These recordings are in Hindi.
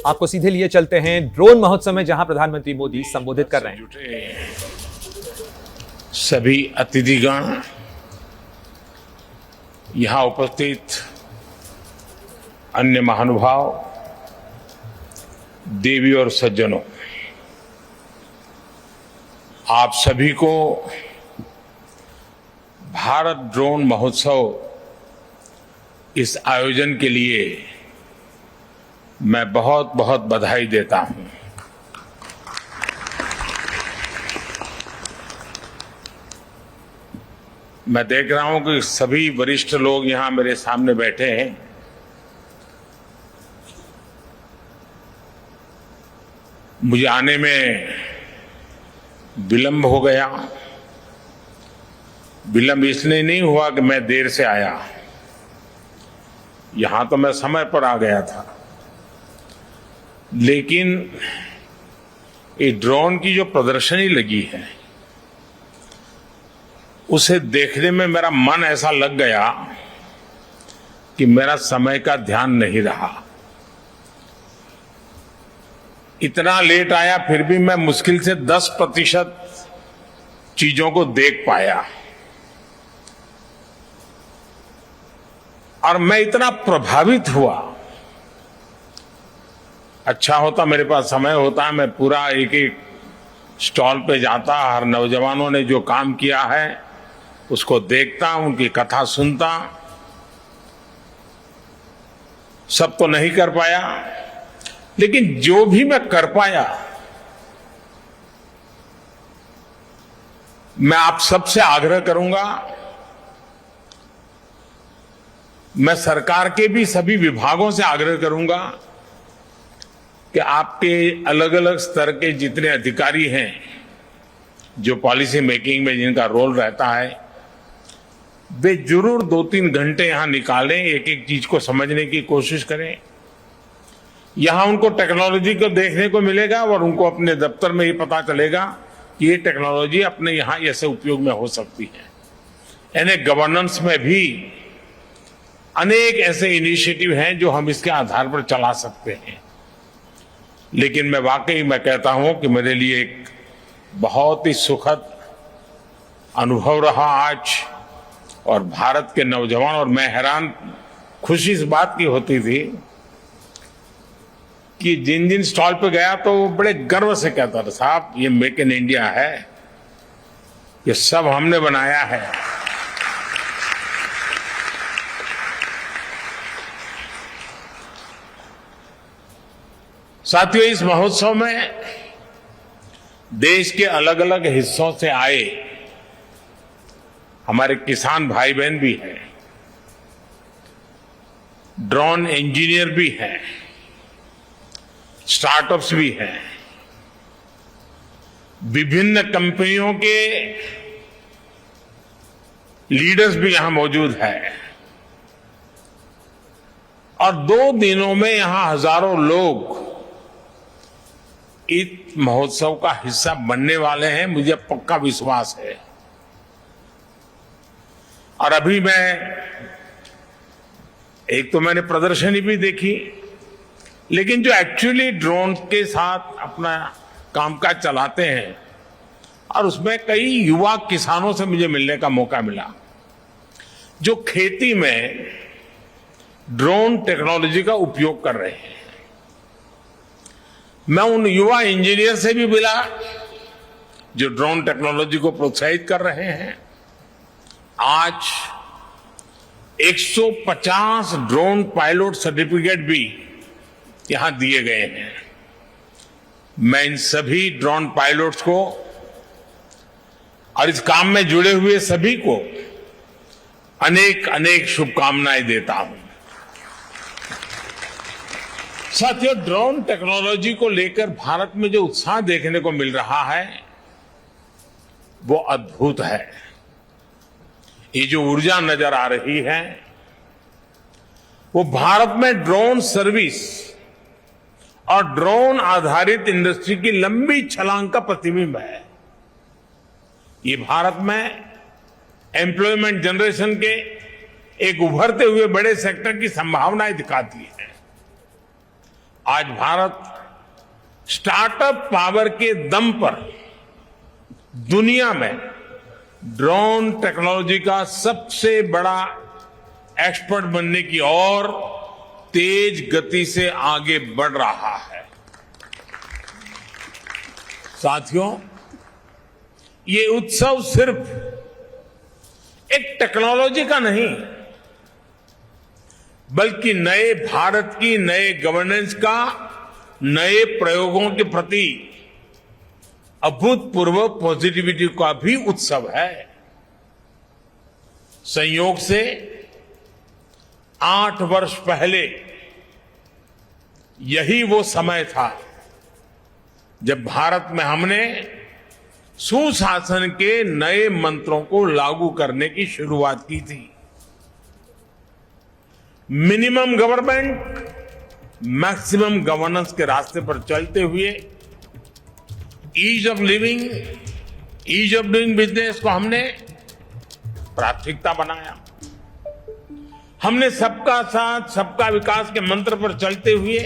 आपको सीधे लिए चलते हैं ड्रोन महोत्सव में, जहां प्रधानमंत्री मोदी संबोधित कर रहे हैं। सभी अतिथिगण, यहां उपस्थित अन्य महानुभाव, देवी और सज्जनों, आप सभी को भारत ड्रोन महोत्सव इस आयोजन के लिए मैं बहुत बहुत बधाई देता हूं। मैं देख रहा हूं कि सभी वरिष्ठ लोग यहां मेरे सामने बैठे हैं। मुझे आने में विलंब हो गया। विलंब इसलिए नहीं हुआ कि मैं देर से आया, यहां तो मैं समय पर आ गया था, लेकिन ये ड्रोन की जो प्रदर्शनी लगी है उसे देखने में मेरा मन ऐसा लग गया कि मेरा समय का ध्यान नहीं रहा। इतना लेट आया, फिर भी मैं मुश्किल से 10% चीजों को देख पाया, और मैं इतना प्रभावित हुआ। अच्छा होता मेरे पास समय होता, मैं पूरा एक एक स्टॉल पे जाता, हर नौजवानों ने जो काम किया है उसको देखता, उनकी कथा सुनता। सब तो नहीं कर पाया, लेकिन जो भी मैं कर पाया, मैं आप सबसे आग्रह करूंगा, मैं सरकार के भी सभी विभागों से आग्रह करूंगा कि आपके अलग अलग स्तर के जितने अधिकारी हैं, जो पॉलिसी मेकिंग में जिनका रोल रहता है, वे जरूर 2-3 घंटे यहां निकालें, एक एक चीज को समझने की कोशिश करें। यहां उनको टेक्नोलॉजी को देखने को मिलेगा और उनको अपने दफ्तर में ये पता चलेगा कि ये टेक्नोलॉजी अपने यहां ऐसे उपयोग में हो सकती है। यानी गवर्नेंस में भी अनेक ऐसे इनिशिएटिव हैं जो हम इसके आधार पर चला सकते हैं। लेकिन मैं वाकई मैं कहता हूं कि मेरे लिए एक बहुत ही सुखद अनुभव रहा आज, और भारत के नौजवान, और मैं हैरान, खुशी इस बात की होती थी कि जिन जिन स्टॉल पे गया तो वो बड़े गर्व से कहता था, साहब ये मेक इन इंडिया है, ये सब हमने बनाया है। साथियों, इस महोत्सव में देश के अलग अलग हिस्सों से आए हमारे किसान भाई बहन भी हैं, ड्रोन इंजीनियर भी हैं, स्टार्टअप्स भी हैं, विभिन्न कंपनियों के लीडर्स भी यहां मौजूद हैं, और 2 दिनों में यहां हजारों लोग इस महोत्सव का हिस्सा बनने वाले हैं, मुझे पक्का विश्वास है। और अभी एक तो मैंने प्रदर्शनी भी देखी, लेकिन जो एक्चुअली ड्रोन के साथ अपना कामकाज चलाते हैं, और उसमें कई युवा किसानों से मुझे मिलने का मौका मिला, जो खेती में ड्रोन टेक्नोलॉजी का उपयोग कर रहे हैं। मैं उन युवा इंजीनियर से भी मिला जो ड्रोन टेक्नोलॉजी को प्रोत्साहित कर रहे हैं। आज 150 ड्रोन पायलट सर्टिफिकेट भी यहां दिए गए हैं। मैं इन सभी ड्रोन पायलट्स को और इस काम में जुड़े हुए सभी को अनेक अनेक शुभकामनाएं देता हूं। साथियों, ड्रोन टेक्नोलॉजी को लेकर भारत में जो उत्साह देखने को मिल रहा है वो अद्भुत है। ये जो ऊर्जा नजर आ रही है वो भारत में ड्रोन सर्विस और ड्रोन आधारित इंडस्ट्री की लंबी छलांग का प्रतिबिंब है। ये भारत में एम्प्लॉयमेंट जनरेशन के एक उभरते हुए बड़े सेक्टर की संभावनाएं दिखाती है। आज भारत स्टार्टअप पावर के दम पर दुनिया में ड्रोन टेक्नोलॉजी का सबसे बड़ा एक्सपर्ट बनने की ओर तेज गति से आगे बढ़ रहा है। साथियों, ये उत्सव सिर्फ एक टेक्नोलॉजी का नहीं, बल्कि नए भारत की नए गवर्नेंस का, नए प्रयोगों के प्रति अभूतपूर्व पॉजिटिविटी का भी उत्सव है। संयोग से 8 वर्ष पहले यही वो समय था जब भारत में हमने सुशासन के नए मंत्रों को लागू करने की शुरुआत की थी। मिनिमम गवर्नमेंट, मैक्सिमम गवर्नेंस के रास्ते पर चलते हुए ease of living, ease of doing business को हमने प्राथमिकता बनाया। हमने सबका साथ, सबका विकास के मंत्र पर चलते हुए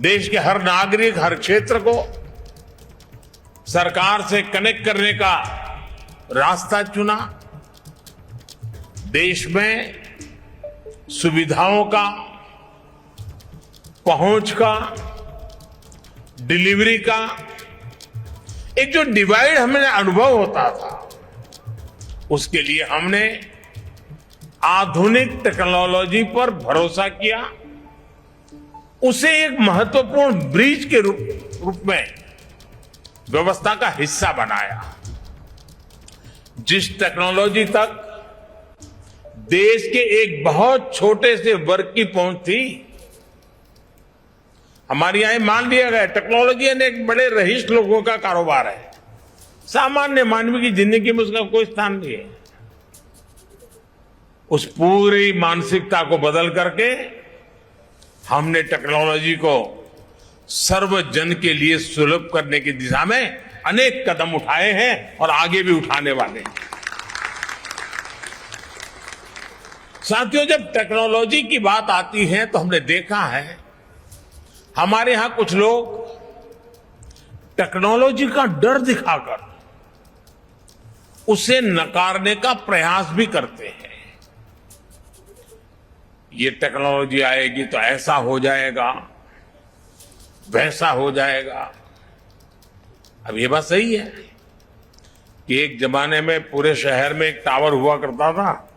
देश के हर नागरिक, हर क्षेत्र को सरकार से कनेक्ट करने का रास्ता चुना। देश में सुविधाओं का, पहुंच का, डिलीवरी का एक जो डिवाइड हमें अनुभव होता था, उसके लिए हमने आधुनिक टेक्नोलॉजी पर भरोसा किया, उसे एक महत्वपूर्ण ब्रिज के रूप में व्यवस्था का हिस्सा बनाया। जिस टेक्नोलॉजी तक देश के एक बहुत छोटे से वर्ग की पहुंच थी, हमारे यहां मान लिया गया टेक्नोलॉजी एक बड़े रईस लोगों का कारोबार है, सामान्य मानवी की जिंदगी में उसका कोई स्थान नहीं है। उस पूरी मानसिकता को बदल करके हमने टेक्नोलॉजी को सर्वजन के लिए सुलभ करने की दिशा में अनेक कदम उठाए हैं और आगे भी उठाने वाले हैं। साथियों, जब टेक्नोलॉजी की बात आती है तो हमने देखा है हमारे यहां कुछ लोग टेक्नोलॉजी का डर दिखाकर उसे नकारने का प्रयास भी करते हैं। ये टेक्नोलॉजी आएगी तो ऐसा हो जाएगा, वैसा हो जाएगा। अब ये बात सही है कि एक जमाने में पूरे शहर में एक टावर हुआ करता था,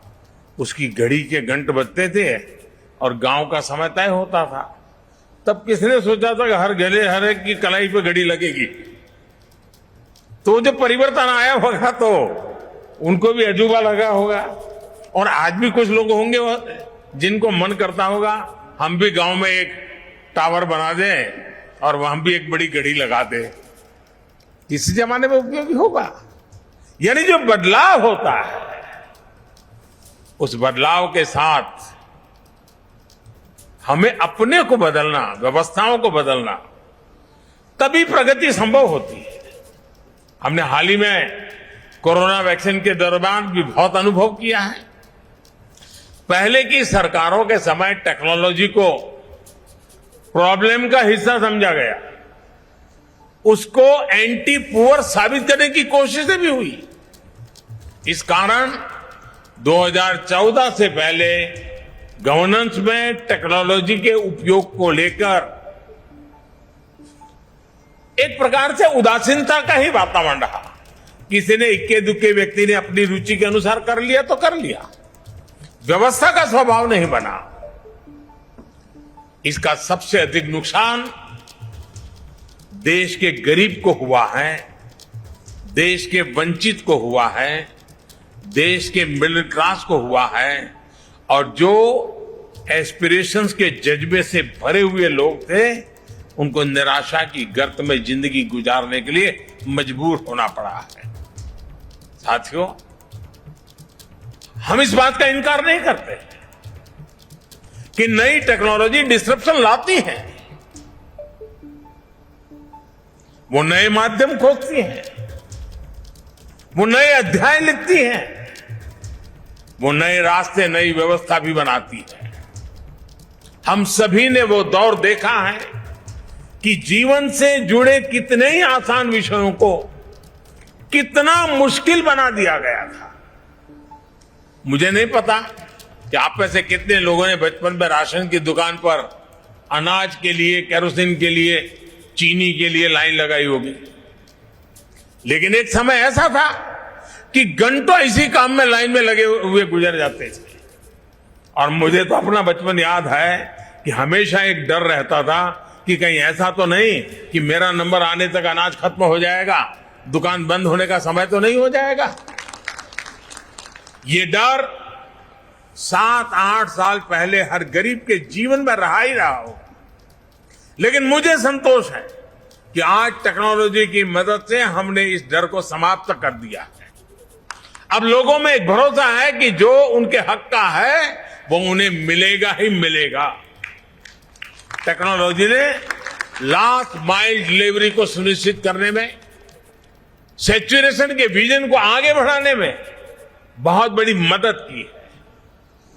उसकी घड़ी के घंट बजते थे और गांव का समय तय होता था। तब किसने सोचा था कि हर गले हर एक की कलाई पे घड़ी लगेगी? तो जब परिवर्तन आया होगा तो उनको भी अजूबा लगा होगा। और आज भी कुछ लोग होंगे जिनको मन करता होगा हम भी गांव में एक टावर बना दें और वहां भी एक बड़ी घड़ी लगा दें। इस जमाने में उपयोगी होगा। यानी जो बदलाव होता है, उस बदलाव के साथ हमें अपने को बदलना, व्यवस्थाओं को बदलना, तभी प्रगति संभव होती है। हमने हाल ही में कोरोना वैक्सीन के दौरान भी बहुत अनुभव किया है। पहले की सरकारों के समय टेक्नोलॉजी को प्रॉब्लम का हिस्सा समझा गया, उसको एंटी पुअर साबित करने की कोशिशें भी हुई। इस कारण 2014 से पहले गवर्नेंस में टेक्नोलॉजी के उपयोग को लेकर एक प्रकार से उदासीनता का ही वातावरण रहा। किसी ने इक्के दुक्के व्यक्ति ने अपनी रुचि के अनुसार कर लिया तो कर लिया, व्यवस्था का स्वभाव नहीं बना। इसका सबसे अधिक नुकसान देश के गरीब को हुआ है, देश के वंचित को हुआ है, देश के मिडिल क्लास को हुआ है, और जो एस्पिरेशंस के जज्बे से भरे हुए लोग थे उनको निराशा की गर्त में जिंदगी गुजारने के लिए मजबूर होना पड़ा है। साथियों, हम इस बात का इनकार नहीं करते कि नई टेक्नोलॉजी डिस्ट्रप्शन लाती है। वो नए माध्यम खोजती है, वो नए अध्याय लिखती है, वो नए रास्ते, नई व्यवस्था भी बनाती है। हम सभी ने वो दौर देखा है कि जीवन से जुड़े कितने ही आसान विषयों को कितना मुश्किल बना दिया गया था। मुझे नहीं पता कि आप में से कितने लोगों ने बचपन में राशन की दुकान पर अनाज के लिए, केरोसिन के लिए, चीनी के लिए लाइन लगाई होगी, लेकिन एक समय ऐसा था कि घंटों इसी काम में लाइन में लगे हुए गुजर जाते थे। और मुझे तो अपना बचपन याद है कि हमेशा एक डर रहता था कि कहीं ऐसा तो नहीं कि मेरा नंबर आने तक अनाज खत्म हो जाएगा, दुकान बंद होने का समय तो नहीं हो जाएगा। ये डर 7-8 साल पहले हर गरीब के जीवन में रहा ही रहा हो। लेकिन मुझे संतोष है कि आज टेक्नोलॉजी की मदद से हमने इस डर को समाप्त कर दिया है। अब लोगों में एक भरोसा है कि जो उनके हक का है वो उन्हें मिलेगा ही मिलेगा। टेक्नोलॉजी ने लास्ट माइल डिलीवरी को सुनिश्चित करने में, सैचुरेशन के विजन को आगे बढ़ाने में बहुत बड़ी मदद की है।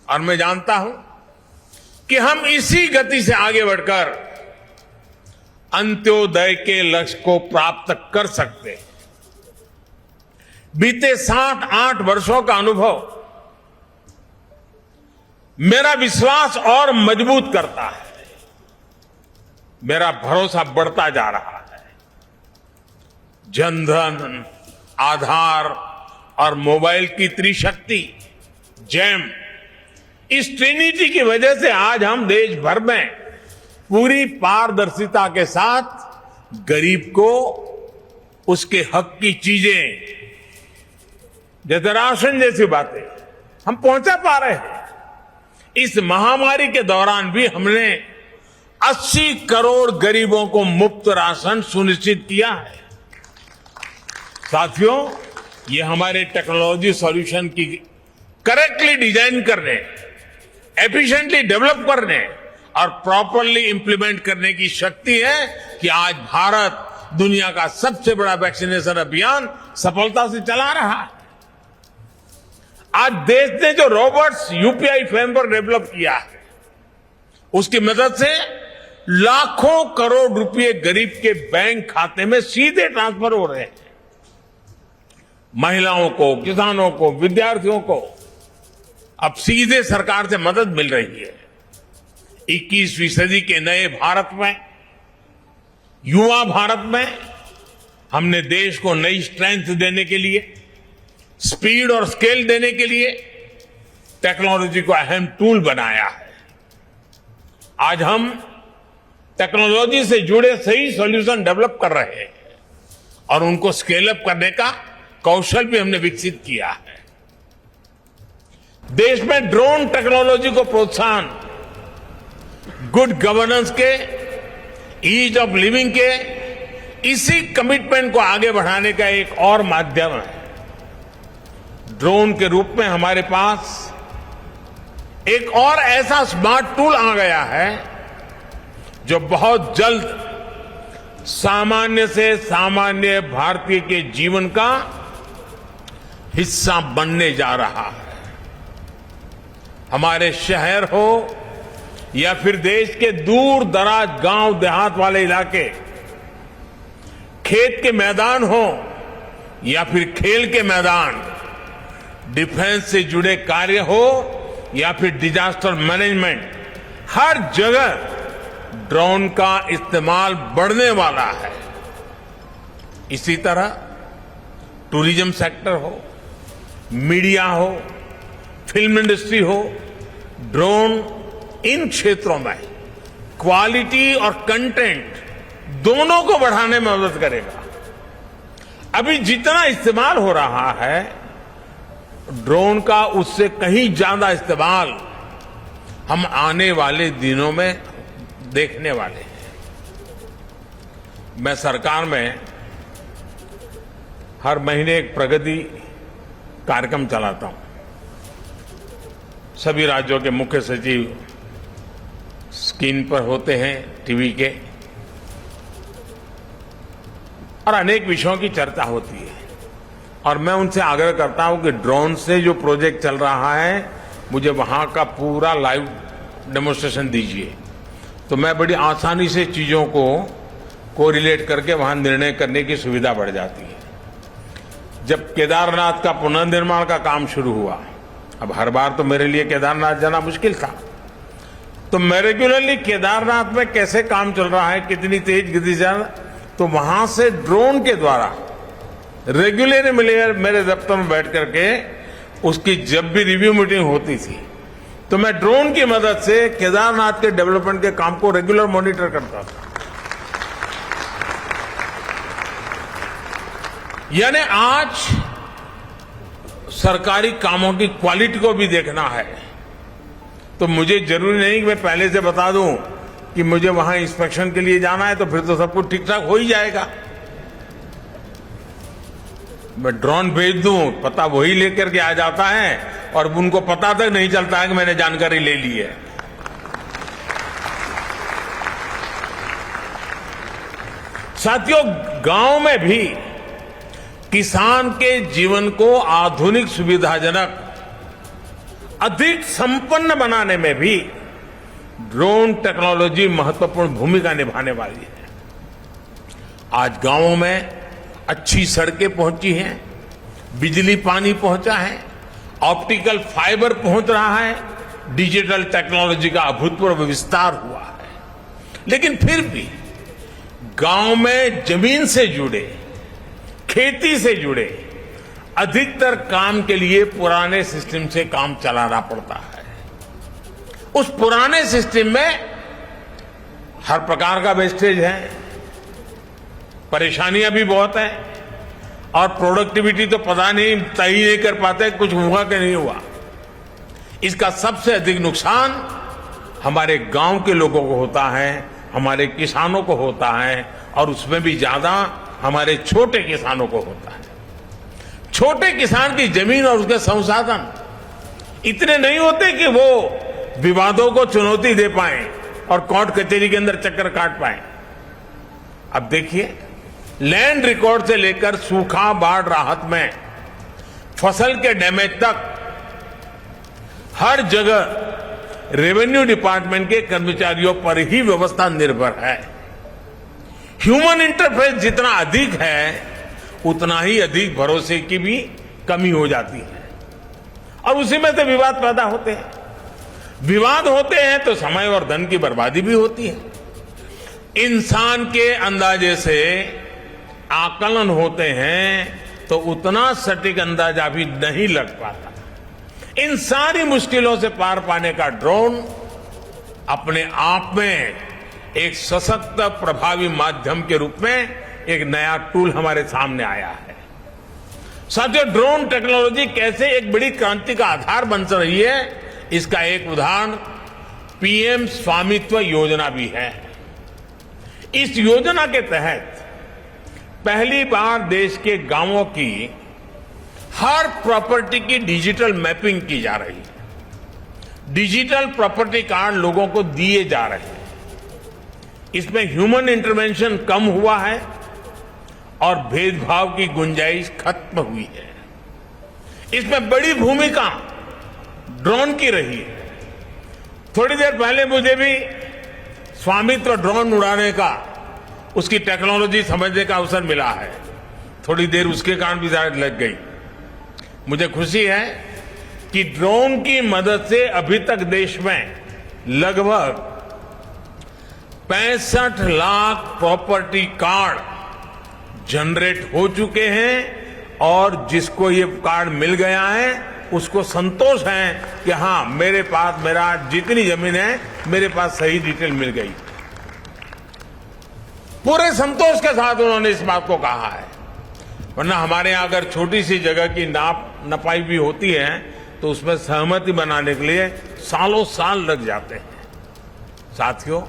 और मैं जानता हूं कि हम इसी गति से आगे बढ़कर अंत्योदय के लक्ष्य को प्राप्त कर सकते हैं। बीते 7-8 वर्षों का अनुभव मेरा विश्वास और मजबूत करता है। मेरा भरोसा बढ़ता जा रहा है। जनधन, आधार और मोबाइल की त्रिशक्ति, जैम, इस ट्रिनिटी की वजह से आज हम देश भर में पूरी पारदर्शिता के साथ गरीब को उसके हक की चीजें, जैसे राशन जैसी बातें, हम पहुंचा पा रहे हैं। इस महामारी के दौरान भी हमने 80 करोड़ गरीबों को मुफ्त राशन सुनिश्चित किया है। साथियों, ये हमारे टेक्नोलॉजी सॉल्यूशन की करेक्टली डिजाइन करने, एफिशिएंटली डेवलप करने और प्रॉपरली इंप्लीमेंट करने की शक्ति है कि आज भारत दुनिया का सबसे बड़ा वैक्सीनेशन अभियान सफलता से चला रहा है। आज देश ने जो रोबोट्स यूपीआई फ्रेमवर्क डेवलप किया है, उसकी मदद से लाखों करोड़ रुपए गरीब के बैंक खाते में सीधे ट्रांसफर हो रहे हैं। महिलाओं को, किसानों को, विद्यार्थियों को अब सीधे सरकार से मदद मिल रही है। 21वीं सदी के नए भारत में, युवा भारत में हमने देश को नई स्ट्रेंथ देने के लिए, स्पीड और स्केल देने के लिए टेक्नोलॉजी को अहम टूल बनाया है। आज हम टेक्नोलॉजी से जुड़े सही सॉल्यूशन डेवलप कर रहे हैं और उनको स्केल अप करने का कौशल भी हमने विकसित किया है। देश में ड्रोन टेक्नोलॉजी को प्रोत्साहन, गुड गवर्नेंस के, ईज ऑफ लिविंग के, इसी कमिटमेंट को आगे बढ़ाने का एक और माध्यम है। ड्रोन के रूप में हमारे पास एक और ऐसा स्मार्ट टूल आ गया है जो बहुत जल्द सामान्य से सामान्य भारतीय के जीवन का हिस्सा बनने जा रहा है। हमारे शहर हो या फिर देश के दूर दराज गांव देहात वाले इलाके, खेत के मैदान हो या फिर खेल के मैदान, डिफेंस से जुड़े कार्य हो या फिर डिजास्टर मैनेजमेंट, हर जगह ड्रोन का इस्तेमाल बढ़ने वाला है। इसी तरह टूरिज्म सेक्टर हो, मीडिया हो, फिल्म इंडस्ट्री हो, ड्रोन इन क्षेत्रों में क्वालिटी और कंटेंट दोनों को बढ़ाने में मदद करेगा। अभी जितना इस्तेमाल हो रहा है ड्रोन का, उससे कहीं ज्यादा इस्तेमाल हम आने वाले दिनों में देखने वाले हैं। मैं सरकार में हर महीने एक प्रगति कार्यक्रम चलाता हूं। सभी राज्यों के मुख्य सचिव स्क्रीन पर होते हैं, टीवी के, और अनेक विषयों की चर्चा होती है। और मैं उनसे आग्रह करता हूं कि ड्रोन से जो प्रोजेक्ट चल रहा है, मुझे वहां का पूरा लाइव डेमोन्स्ट्रेशन दीजिए। तो मैं बड़ी आसानी से चीजों को कोरिलेट करके वहां निर्णय करने की सुविधा बढ़ जाती है। जब केदारनाथ का पुनर्निर्माण का काम शुरू हुआ, अब हर बार तो मेरे लिए केदारनाथ जाना मुश्किल था, तो मैं रेगुलरली केदारनाथ में कैसे काम चल रहा है, कितनी तेज गति से, तो वहां से ड्रोन के द्वारा रेगुलर मेरे दफ्तर में बैठ करके उसकी जब भी रिव्यू मीटिंग होती थी तो मैं ड्रोन की मदद से केदारनाथ के डेवलपमेंट के काम को रेगुलर मॉनिटर करता था। यानी आज सरकारी कामों की क्वालिटी को भी देखना है, तो मुझे जरूरी नहीं कि मैं पहले से बता दूं कि मुझे वहां इंस्पेक्शन के लिए जाना है, तो फिर तो सब कुछ ठीक ठाक हो ही जाएगा। मैं ड्रोन भेज दूं, पता वही लेकर के आ जाता है और उनको पता तक नहीं चलता है कि मैंने जानकारी ले ली है। साथियों, गांव में भी किसान के जीवन को आधुनिक सुविधाजनक अधिक संपन्न बनाने में भी ड्रोन टेक्नोलॉजी महत्वपूर्ण भूमिका निभाने वाली है। आज गांवों में अच्छी सड़कें पहुंची हैं, बिजली पानी पहुंचा है, ऑप्टिकल फाइबर पहुंच रहा है, डिजिटल टेक्नोलॉजी का अभूतपूर्व विस्तार हुआ है। लेकिन फिर भी गांव में जमीन से जुड़े, खेती से जुड़े अधिकतर काम के लिए पुराने सिस्टम से काम चलाना पड़ता है। उस पुराने सिस्टम में हर प्रकार का वेस्टेज है, परेशानियां भी बहुत हैं और प्रोडक्टिविटी तो पता नहीं, तय नहीं कर पाते कुछ हुआ कि नहीं हुआ। इसका सबसे अधिक नुकसान हमारे गांव के लोगों को होता है, हमारे किसानों को होता है, और उसमें भी ज्यादा हमारे छोटे किसानों को होता है। छोटे किसान की जमीन और उसके संसाधन इतने नहीं होते कि वो विवादों को चुनौती दे पाए और कोर्ट कचहरी के अंदर चक्कर काट पाए। अब देखिए, लैंड रिकॉर्ड से लेकर सूखा, बाढ़ राहत में, फसल के डैमेज तक हर जगह रेवेन्यू डिपार्टमेंट के कर्मचारियों पर ही व्यवस्था निर्भर है। ह्यूमन इंटरफेस जितना अधिक है उतना ही अधिक भरोसे की भी कमी हो जाती है और उसी में से विवाद पैदा होते हैं। विवाद होते हैं तो समय और धन की बर्बादी भी होती है। इंसान के अंदाजे से आकलन होते हैं तो उतना सटीक अंदाजा भी नहीं लग पाता। इन सारी मुश्किलों से पार पाने का ड्रोन अपने आप में एक सशक्त प्रभावी माध्यम के रूप में एक नया टूल हमारे सामने आया है। साथियों, ड्रोन टेक्नोलॉजी कैसे एक बड़ी क्रांति का आधार बन रही है, इसका एक उदाहरण पीएम स्वामित्व योजना भी है। इस योजना के तहत पहली बार देश के गांवों की हर प्रॉपर्टी की डिजिटल मैपिंग की जा रही है। डिजिटल प्रॉपर्टी कार्ड लोगों को दिए जा रहे हैं। इसमें ह्यूमन इंटरवेंशन कम हुआ है और भेदभाव की गुंजाइश खत्म हुई है। इसमें बड़ी भूमिका ड्रोन की रही है। थोड़ी देर पहले मुझे भी स्वामित्व ड्रोन उड़ाने का, उसकी टेक्नोलॉजी समझने का अवसर मिला है। थोड़ी देर उसके कारण भी शायद लग गई। मुझे खुशी है कि ड्रोन की मदद से अभी तक देश में लगभग 65 लाख प्रॉपर्टी कार्ड जनरेट हो चुके हैं और जिसको ये कार्ड मिल गया है उसको संतोष है कि हाँ, मेरे पास मेरा जितनी जमीन है मेरे पास सही डिटेल मिल गई। पूरे संतोष के साथ उन्होंने इस बात को कहा है। वरना हमारे यहां अगर छोटी सी जगह की नपाई भी होती है तो उसमें सहमति बनाने के लिए सालों साल लग जाते हैं। साथियों,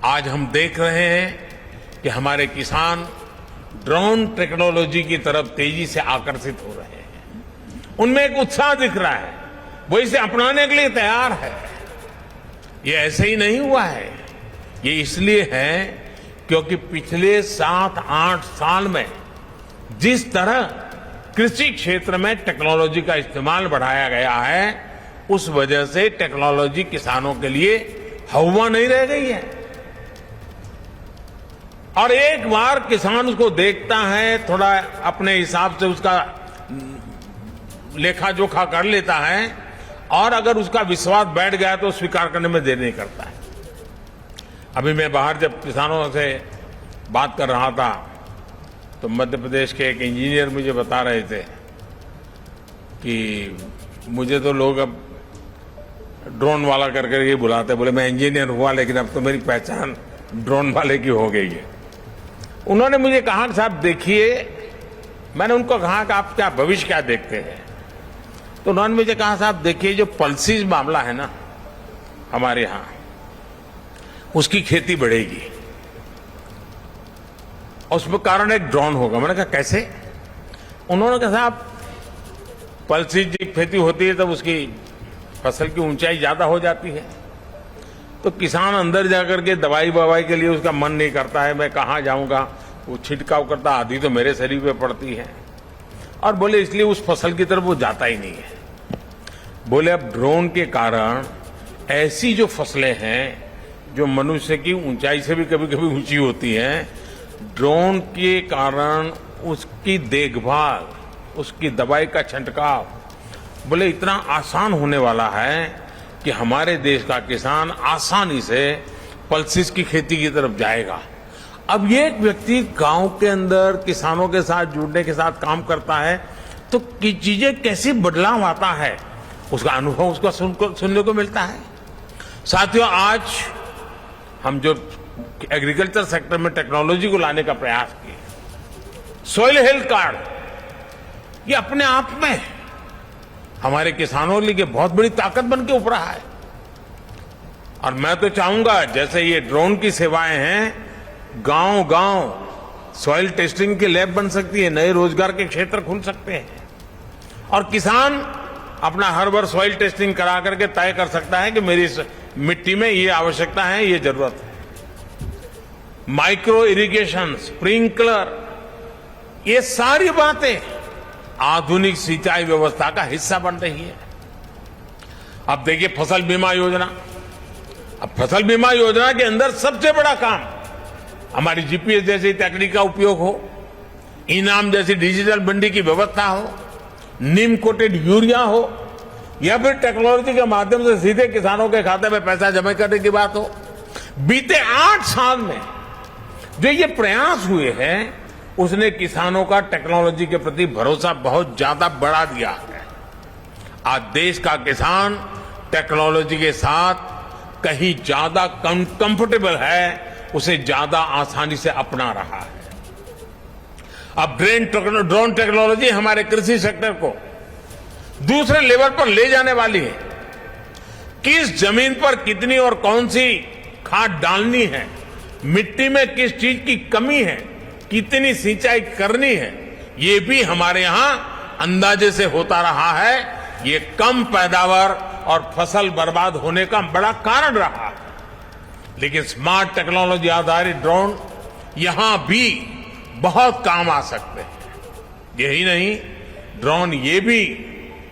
आज हम देख रहे हैं कि हमारे किसान ड्रोन टेक्नोलॉजी की तरफ तेजी से आकर्षित हो रहे हैं। उनमें एक उत्साह दिख रहा है, वो इसे अपनाने के लिए तैयार है। ये ऐसे ही नहीं हुआ है, ये इसलिए है क्योंकि पिछले 7-8 साल में जिस तरह कृषि क्षेत्र में टेक्नोलॉजी का इस्तेमाल बढ़ाया गया है, उस वजह से टेक्नोलॉजी किसानों के लिए हवा नहीं रह गई है। और एक बार किसान उसको देखता है, थोड़ा अपने हिसाब से उसका लेखा जोखा कर लेता है, और अगर उसका विश्वास बैठ गया तो स्वीकार करने में देर नहीं करता है। अभी मैं बाहर जब किसानों से बात कर रहा था तो मध्य प्रदेश के एक इंजीनियर मुझे बता रहे थे कि मुझे तो लोग अब ड्रोन वाला कर करके बुलाते, बोले मैं इंजीनियर हुआ लेकिन अब तो मेरी पहचान ड्रोन वाले की हो गई है। उन्होंने मुझे कहा कि साहब देखिए, मैंने उनको कहा कि आप क्या भविष्य क्या देखते हैं, तो उन्होंने मुझे कहा साहब देखिए जो पल्सीज मामला है ना हमारे यहां, उसकी खेती बढ़ेगी, उसमें कारण एक ड्रोन होगा। मैंने कहा कैसे? उन्होंने कहा साहब पल्सीज की खेती होती है तब उसकी फसल की ऊंचाई ज्यादा हो जाती है, तो किसान अंदर जाकर के दवाई बवाई के लिए उसका मन नहीं करता है, मैं कहाँ जाऊंगा, वो छिड़काव करता, आधी तो मेरे शरीर पे पड़ती है, और बोले इसलिए उस फसल की तरफ वो जाता ही नहीं है। बोले अब ड्रोन के कारण ऐसी जो फसलें हैं जो मनुष्य की ऊंचाई से भी कभी कभी ऊंची होती हैं, ड्रोन के कारण उसकी देखभाल, उसकी दवाई का छिड़काव बोले इतना आसान होने वाला है कि हमारे देश का किसान आसानी से पल्सिस की खेती की तरफ जाएगा। अब ये एक व्यक्ति गांव के अंदर किसानों के साथ जुड़ने के साथ काम करता है तो चीजें कैसी बदलाव आता है उसका अनुभव उसका सुनने को मिलता है। साथियों, आज हम जो एग्रीकल्चर सेक्टर में टेक्नोलॉजी को लाने का प्रयास किए, सॉइल हेल्थ कार्ड, ये अपने आप में हमारे किसानों के लिए बहुत बड़ी ताकत बन के उभरा है। और मैं तो चाहूंगा जैसे ये ड्रोन की सेवाएं हैं, गांव गांव सॉइल टेस्टिंग की लैब बन सकती है, नए रोजगार के क्षेत्र खुल सकते हैं, और किसान अपना हर बार सॉइल टेस्टिंग करा करके तय कर सकता है कि मेरी मिट्टी में ये आवश्यकता है, ये जरूरत है। माइक्रो इरिगेशन, स्प्रिंकलर, ये सारी बातें आधुनिक सिंचाई व्यवस्था का हिस्सा बन रही है। अब देखिए फसल बीमा योजना, अब फसल बीमा योजना के अंदर सबसे बड़ा काम हमारी जीपीएस जैसी तकनीक का उपयोग हो, इनाम जैसी डिजिटल मंडी की व्यवस्था हो, नीम कोटेड यूरिया हो, या फिर टेक्नोलॉजी के माध्यम से सीधे किसानों के खाते में पैसा जमा करने की बात हो। बीते 8 साल में जो ये प्रयास हुए हैं उसने किसानों का टेक्नोलॉजी के प्रति भरोसा बहुत ज्यादा बढ़ा दिया है। आज देश का किसान टेक्नोलॉजी के साथ कहीं ज्यादा कंफर्टेबल है, उसे ज्यादा आसानी से अपना रहा है। अब ड्रोन टेक्नोलॉजी हमारे कृषि सेक्टर को दूसरे लेवल पर ले जाने वाली है। किस जमीन पर कितनी और कौन सी खाद डालनी है, मिट्टी में किस चीज की कमी है, कितनी सिंचाई करनी है, ये भी हमारे यहां अंदाजे से होता रहा है। ये कम पैदावार और फसल बर्बाद होने का बड़ा कारण रहा है। लेकिन स्मार्ट टेक्नोलॉजी आधारित ड्रोन यहां भी बहुत काम आ सकते हैं। यही नहीं, ड्रोन ये भी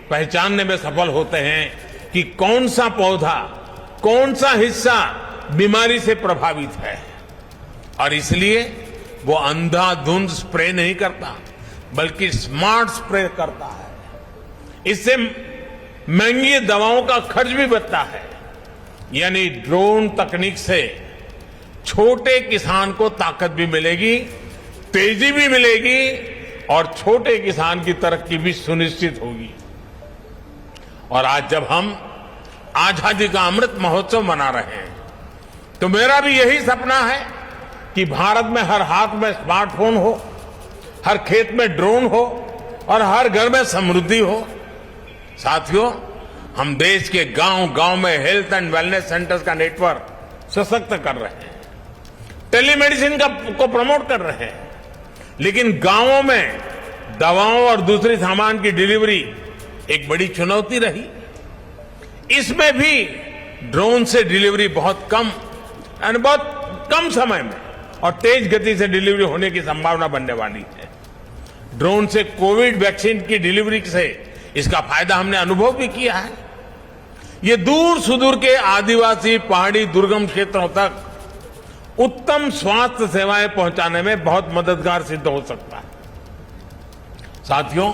पहचानने में सफल होते हैं कि कौन सा पौधा, कौन सा हिस्सा बीमारी से प्रभावित है, और इसलिए वो अंधाधुंध स्प्रे नहीं करता बल्कि स्मार्ट स्प्रे करता है। इससे महंगी दवाओं का खर्च भी बचता है। यानी ड्रोन तकनीक से छोटे किसान को ताकत भी मिलेगी, तेजी भी मिलेगी, और छोटे किसान की तरक्की भी सुनिश्चित होगी। और आज जब हम आजादी का अमृत महोत्सव मना रहे हैं तो मेरा भी यही सपना है कि भारत में हर हाथ में स्मार्टफोन हो, हर खेत में ड्रोन हो, और हर घर में समृद्धि हो। साथियों, हम देश के गांव-गांव में हेल्थ एंड वेलनेस सेंटर्स का नेटवर्क सशक्त कर रहे हैं, टेलीमेडिसिन को प्रमोट कर रहे हैं, लेकिन गांवों में दवाओं और दूसरी सामान की डिलीवरी एक बड़ी चुनौती रही। इसमें भी ड्रोन से डिलीवरी बहुत कम समय में और तेज गति से डिलीवरी होने की संभावना बनने वाली है। ड्रोन से कोविड वैक्सीन की डिलीवरी से इसका फायदा हमने अनुभव भी किया है। ये दूर सुदूर के आदिवासी पहाड़ी दुर्गम क्षेत्रों तक उत्तम स्वास्थ्य सेवाएं पहुंचाने में बहुत मददगार सिद्ध हो सकता है। साथियों,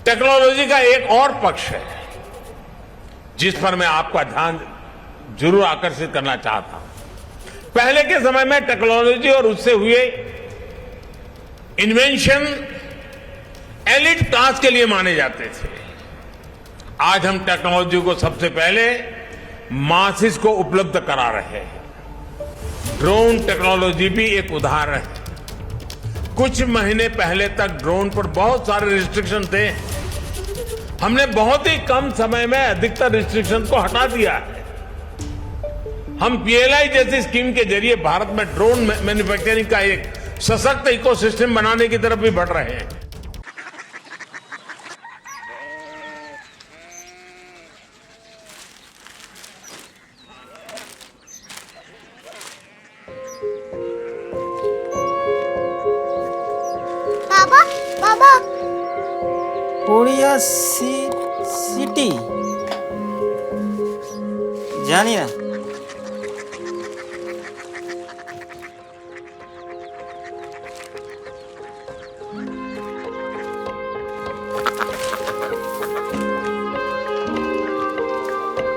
टेक्नोलॉजी का एक और पक्ष है जिस पर मैं आपका ध्यान जरूर आकर्षित करना चाहता हूं। पहले के समय में टेक्नोलॉजी और उससे हुए इन्वेंशन एलिट क्लास के लिए माने जाते थे। आज हम टेक्नोलॉजी को सबसे पहले मासिस को उपलब्ध करा रहे हैं। ड्रोन टेक्नोलॉजी भी एक उदाहरण है। कुछ महीने पहले तक ड्रोन पर बहुत सारे रिस्ट्रिक्शन थे। हमने बहुत ही कम समय में अधिकतर रिस्ट्रिक्शन को हटा दिया है। हम पीएलआई जैसी स्कीम के जरिए भारत में ड्रोन मैन्युफैक्चरिंग का एक सशक्त इकोसिस्टम बनाने की तरफ भी बढ़ रहे हैं। बाबा कोरिया सिटी जानी ना।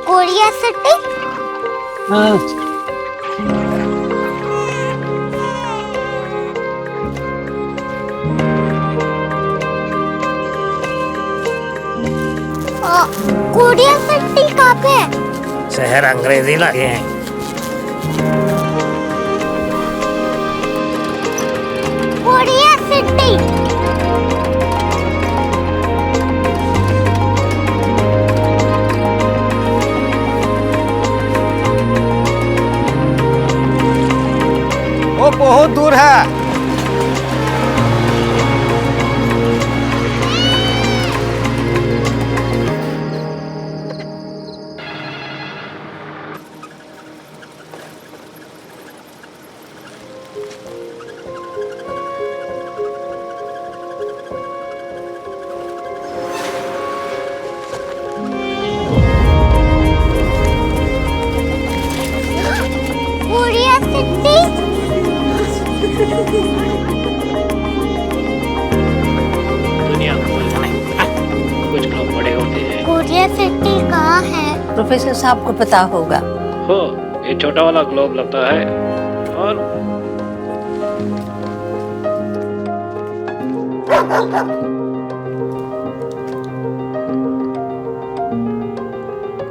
कोरिया सिटी कोरिया सिटी कहाँ पे है? शहर अंग्रेजी लगे हैं। कोरिया सिटी वो बहुत दूर है। कोरिया सिटी दुनिया को नहीं, कुछ लोग बड़े होते हैं। कोरिया सिटी कहाँ है? प्रोफेसर साहब को पता होगा। हो, ये छोटा वाला ग्लोब लगता है और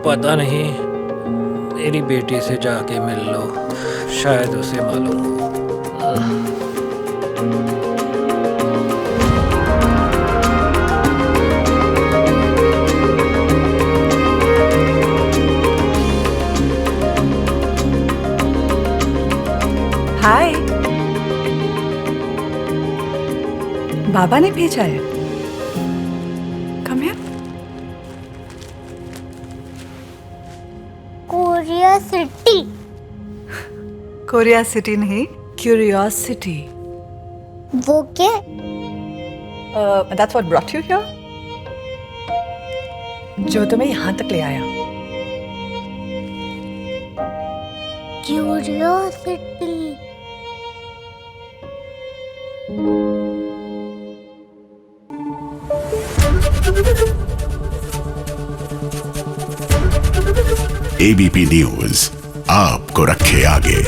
पता नहीं, मेरी बेटी से जाके मिल लो, शायद उसे मालूम हो। हाय, बाबा ने भेजा है। Come here. Korea city Korea city नहीं, क्यूरियोसिटी। वो क्या? That's what brought you here? जो तुम्हें यहाँ तक ले आया। क्यूरियोसिटी एबीपी न्यूज आपको रखे आगे।